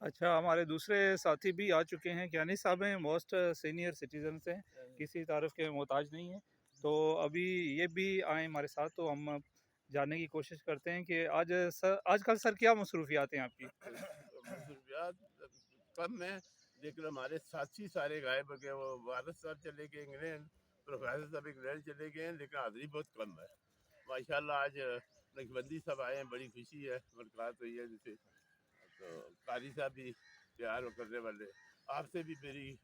اچھا، ہمارے دوسرے ساتھی بھی آ چکے ہیں. کیانی صاحب ہیں، موسٹ سینئر سٹیزنس ہیں، کسی تعارف کے محتاج نہیں ہیں. تو ابھی یہ بھی آئیں ہمارے ساتھ، تو ہم جاننے کی کوشش کرتے ہیں کہ آج کل سر کیا مصروفیات ہیں آپ کی؟ مصروفیات کم ہیں، لیکن ہمارے ساتھی سارے غائب ہو گئے. وہ وارث صاحب چلے گئے انگلینڈ، پروفیسر صاحب انگلینڈ چلے گئے ہیں، لیکن حاضری بہت کم ہے. ماشاءاللہ آج نقشبندی صاحب آئے ہیں، بڑی خوشی ہے، ملاقات ہوئی ہے جسے. تو قاری صاحب بھی پیار کرنے والے. آپ سے بھی میری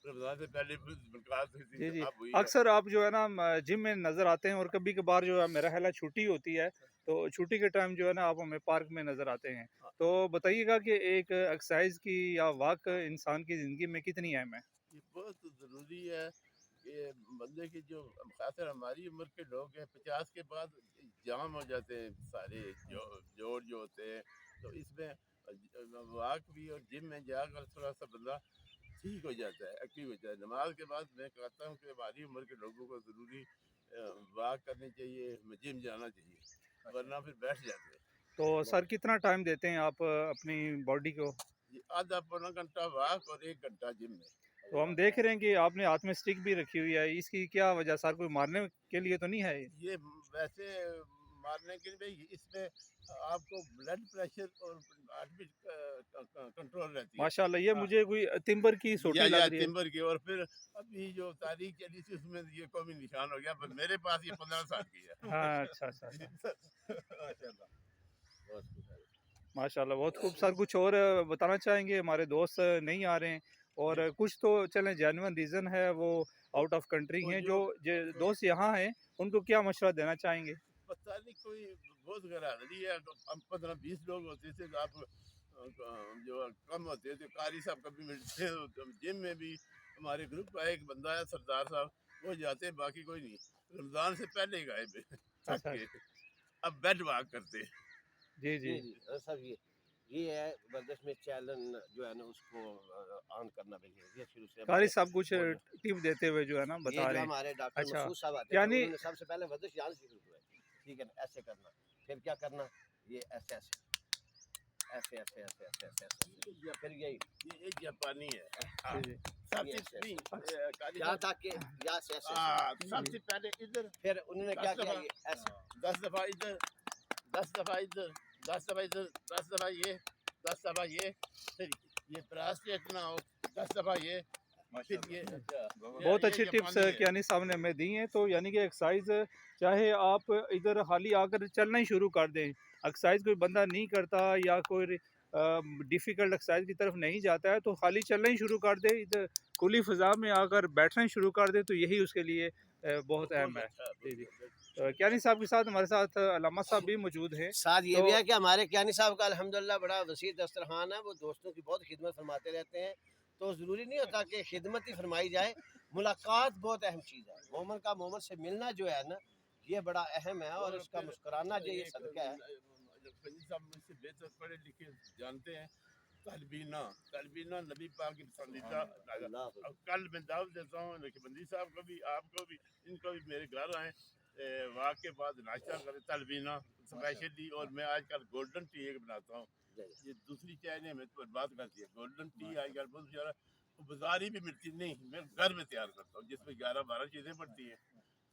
رمضان سے پہلے ملاقات ہوئی جی تھی، جی، اب ہوئی ہے. اکثر آپ جو ہے نا جم میں نظر آتے ہیں، اور کبھی کبھار جو ہے میرا خیال ہے چھٹی ہوتی ہے، تو چھٹی کے ٹائم جو ہے نا آپ ہمیں پارک میں نظر آتے ہیں. تو بتائیے گا کہ ایک ایکسرسائز کی یا واک انسان کی زندگی میں کتنی اہم ہے؟ یہ بہت ضروری ہے کہ بندے کی جو خاص کر ہماری عمر کے لوگ ہیں 50 کے بعد جام ہو جاتے ہیں سارے جوڑ جو ہوتے ہیں. تو اس میں واک بھی اور جم میں جا کر تھوڑا سا بندہ ٹھیک ہو جاتا ہے، ایکٹیو ہو جاتا ہے. نماز کے بعد میں کہتا ہوں کہ ہماری عمر کے لوگوں کو ضروری واک کرنی چاہیے، جم جانا چاہیے، ورنہ پھر بیٹھ جاتے ہیں. تو سر کتنا ٹائم دیتے ہیں آپ اپنی باڈی کو؟ آدھا پونا گھنٹہ واک اور 1 گھنٹہ جم میں. تو ہم دیکھ رہے ہیں کہ آپ نے ہاتھ میں اسٹک بھی رکھی ہوئی ہے، اس کی کیا وجہ؟ سر کوئی مارنے کے لیے تو نہیں ہے یہ ویسے مارنے کے لیے اس میں آپ کو بلڈ پریشر اور ہارٹ بیٹ کنٹرول رہتی ہے. ماشاء اللہ، یہ مجھے کوئی تمبر کی سوٹی لگ رہی ہے. تمبر کی. اور پھر ابھی جو تاریخ چلی تھی اس میں یہ قومی نشان ہو گیا، پر میرے پاس یہ 15 سال کی ہے. ہاں، اچھا اچھا اچھا، ماشاء اللہ بہت ماشاء اللہ، بہت خوب. سر کچھ اور بتانا چاہیں گے؟ ہمارے دوست نہیں آ رہے ہیں، اور کچھ تو چلیں جینوئن ریزن ہے، وہ آؤٹ آف کنٹری ہیں. جو دوست یہاں ہیں ان کو کیا مشورہ دینا چاہیں گے؟ پتہ نہیں، کوئی بہت غراغری ہے. ہم 15-20 لوگ ہوتے تھے، آپ جو کم ہوتے تھے. قاری صاحب کبھی ملتے ہیں جم میں بھی. ہمارے گروپ کا ایک بندہ ہے سردار صاحب، وہ جاتے ہیں، باقی کوئی نہیں. رمضان سے پہلے ہی گئے تھک کے، اب بیڈ واک کرتے ہیں. جی جی سب یہ ہے ورزش میں چیلنج جو ہے نا اس کو آن کرنا بھی ہے شروع سے. قاری صاحب کچھ ٹپ دیتے ہوئے جو ہے نا بتا رہے ہیں. ہمارے ڈاکٹر اچھا، مسعود صاحب آتے ہیں، انہوں نے سب سے پہلے ورزش یہاں سے شروع کیا. ٹھیک ہے نا، ایسے کرنا، پھر کیا کرنا، یہ ایسے ایسے ایسے ایسے ایسے ایسے ایسے ایسے، پھر یہ جاپانی ہے. یہاں تک کہ سب سے پہلے ادھر، پھر انہوں نے کیا کیا، یہ ایسے 10 دفعہ ادھر، 10 دفعہ ادھر، 10 دفعہ ادھر، 10 دفعہ یہ، 10 دفعہ یہ، پھر یہ پراسٹیٹ نہ ہو، 10 دفعہ یہ. بہت اچھی ٹپس کیانی صاحب نے ہمیں دی ہیں. تو یعنی کہ ایکسرسائز چاہے آپ ادھر حالی آ کر چلنا ہی شروع کر دیں، ایکسرسائز کوئی بندہ نہیں کرتا یا کوئی ڈیفیکلٹ ایکسرسائز کی طرف نہیں جاتا ہے، تو خالی چلنا ہی شروع کر دے، ادھر کھلی فضا میں آ کر بیٹھنا ہی شروع کر دے، تو یہی اس کے لیے بہت اہم ہے. جی جی، کیانی صاحب کے ساتھ ہمارے ساتھ علامہ صاحب بھی موجود ہیں. ساتھ یہ بھی ہے کہ ہمارے کیانی صاحب کا الحمدللہ بڑا وسیع دسترخوان ہے، وہ دوستوں کی بہت خدمت فرماتے رہتے ہیں. تو ضروری نہیں ہوتا کہ خدمت ہی فرمائی جائے، ملاقات بہت اہم چیز ہے. مومن کا مومن سے ملنا جو ہے نا یہ بڑا اہم ہے، اور اس کا مسکرانا جو یہ صدقہ ہے. صاحب مجھ سے بہتر پڑھے لکھے جانتے ہیں. طالبینہ نبی پاک کی پسندیدہ. کل میں دعوت دیتا ہوں نقشبندی صاحب کو بھی، آپ کو بھی، ان کو بھی میرے گھر آئیں، واک کے بعد ناشتہ کریں طالبینہ اسپیشلی. اور میں آج کل گولڈن ٹی ایک بناتا ہوں. یہ دوسری چائے نے ہمیں تو بات کرتی ہے. گولڈن ٹی آج کل بہت زیادہ بازاری بھی ملتی نہیں، میں گھر میں تیار کرتا ہوں، جس میں 11-12 چیزیں پڑتی ہیں.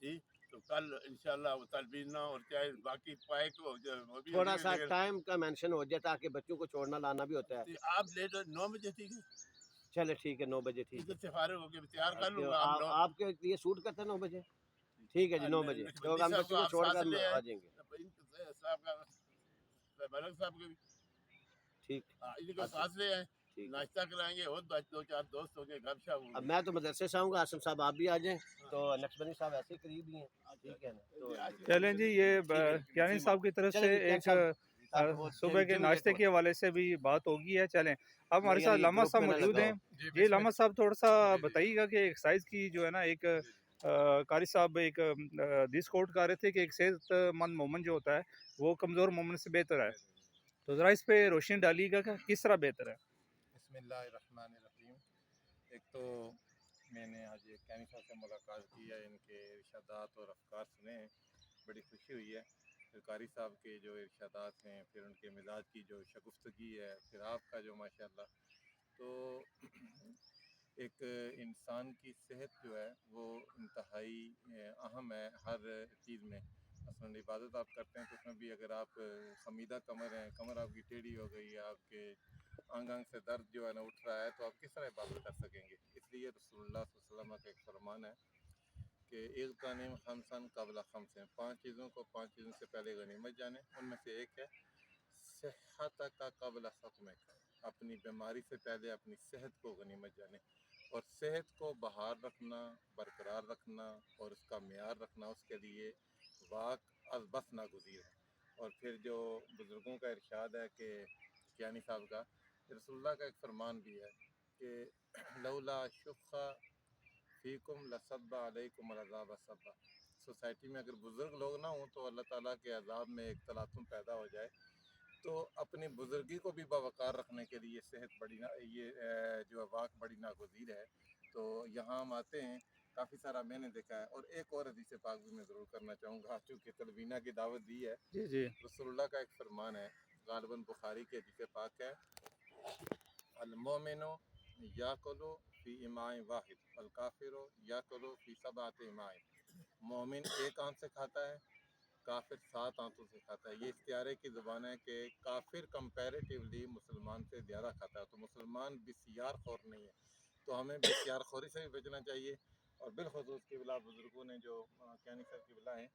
ٹھیک، تو کل انشاءاللہ وہ طالبینہ اور چاہے باقی پائے کو تھوڑا سا ٹائم کا مینشن ہو جائے تاکہ بچوں کو چھوڑنا لانا بھی ہوتا ہے. آپ لیٹ 9 بجے ٹھیک ہے؟ چلے ٹھیک ہے، 9 بجے ٹھیک ہے. ادھر سے فارغ ہو کے تیار کر لوں گا. آپ کے لیے سوٹ کرتے ہیں 9 بجے؟ ٹھیک ہے جی، 9 بجے تو ہم بچوں کو چھوڑ کر آ جائیں گے. ملک صاحب کے بھی ٹھیک، ان کو ساتھ لے آئیں، ناشتہ کرائیں گے، اور 2-4 دوست ہوں گے، گپ شپ ہوں گے. اب میں تو مدرسے سے آؤں گا، آصم صاحب آپ بھی آ جائیں، تو نقشبندی صاحب ایسے ہی قریب ہی ہیں. ٹھیک ہے نا، تو چلیں جی، یہ کیانی صاحب کی طرف سے ایک صبح کے ناشتے کے حوالے سے بھی بات ہوگی ہے. چلیں، اب ہمارے ساتھ علامہ صاحب موجود ہیں. جی علامہ صاحب، تھوڑا سا بتائیے گا کہ ایکسرسائز کی جو ہے نا ایک قاری صاحب ایک حدیث کوٹ کر رہے تھے کہ ایک صحت مند مومن جو ہوتا ہے وہ کمزور مومن سے بہتر ہے. تو ذرا اس پہ روشنی ڈالیے گا کہ کس طرح بہتر ہے. بسم اللہ الرحمن الرحیم. ایک تو میں نے آج کینی صاحب سے ملاقات کی ہے، ان کے ارشادات اور افکار سنے ہیں، بڑی خوشی ہوئی ہے۔ پھر قاری صاحب کے جو ارشادات ہیں، پھر ان کے مزاج کی جو شگفتگی ہے، پھر آپ کا جو ماشاءاللہ، تو ایک انسان کی صحت جو ہے وہ انتہائی اہم ہے ہر چیز میں۔ مثلاً عبادت آپ کرتے ہیں تو اس میں بھی اگر آپ خمیدہ کمر ہیں، کمر آپ کی ٹیڑھی ہو گئی ہے، آپ کے آنگ آنگ سے درد جو ہے نا اٹھ رہا ہے، تو آپ کس طرح عبادت کر سکیں گے؟ اس لیے رسول اللہ صلی اللہ علیہ وسلم کا ایک فرمان ہے کہ اغتنم خمسن قبل خمسن، 5 چیزوں کو 5 چیزوں سے پہلے غنیمت جانے۔ ان میں سے ایک ہے صحت کا قبل سقمک، اپنی بیماری سے پہلے اپنی صحت کو غنیمت جانے، اور صحت کو بحال رکھنا، برقرار رکھنا اور اس کا معیار رکھنا اس کے لیے واق از بس ناگزیر ہے۔ اور پھر جو بزرگوں کا ارشاد ہے کہ کیانی صاحب کا، رسول اللہ کا ایک فرمان بھی ہے کہ لولا شخ فیکم لصب علیکم العذاب صبا، سوسائٹی میں اگر بزرگ لوگ نہ ہوں تو اللہ تعالیٰ کے عذاب میں ایک تلاطم پیدا ہو جائے۔ تو اپنی بزرگی کو بھی باوقار رکھنے کے لیے صحت بڑی یہ جو واق بڑی ناگزیر ہے۔ تو یہاں ہم آتے ہیں، کافی سارا میں نے دیکھا ہے۔ اور ایک اور حدیث پاک بھی میں ضرور کرنا چاہوں گا، چونکہ تلبینہ کی دعوت دی ہے۔ جی جی رسول اللہ کا ایک فرمان ہے، غالباً بخاری کے حدیث پاک ہے، المومن یاکلو فی اماء واحد والکافر یاکلو فی سبعۃ اماء، مومن ایک آنت سے کھاتا ہے، کافر 7 آنتوں سے کھاتا ہے۔ یہ استعارے کی زبان ہے کہ کافر کمپیریٹیولی مسلمان سے زیادہ کھاتا ہے، تو مسلمان بسیار خور نہیں ہے، تو ہمیں بسیار خوری سے بھی بچنا چاہیے۔ اور بالخصوص قبلہ بزرگوں نے جو کیانی صاحب قبلہ ہیں،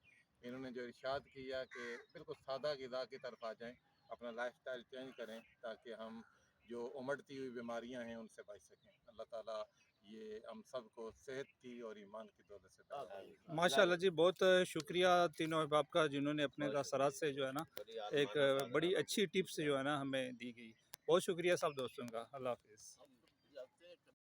انہوں نے جو ارشاد کیا کہ بالکل سادہ غذا کی طرف آ جائیں، اپنا لائف سٹائل چینج کریں تاکہ ہم جو امڑتی ہوئی بیماریاں ہیں ان سے بچ سکیں۔ اللہ تعالیٰ یہ ہم سب کو صحت کی اور ایمان کی دولت سے پیدا کرے۔ ماشاء اللہ جی، بہت شکریہ تینوں احباب کا جنہوں نے اپنے تاثرات سے جو ہے نا ایک بڑی اچھی ٹپس جو ہے نا ہمیں دی گئی۔ بہت شکریہ سب دوستوں کا۔ اللہ حافظ۔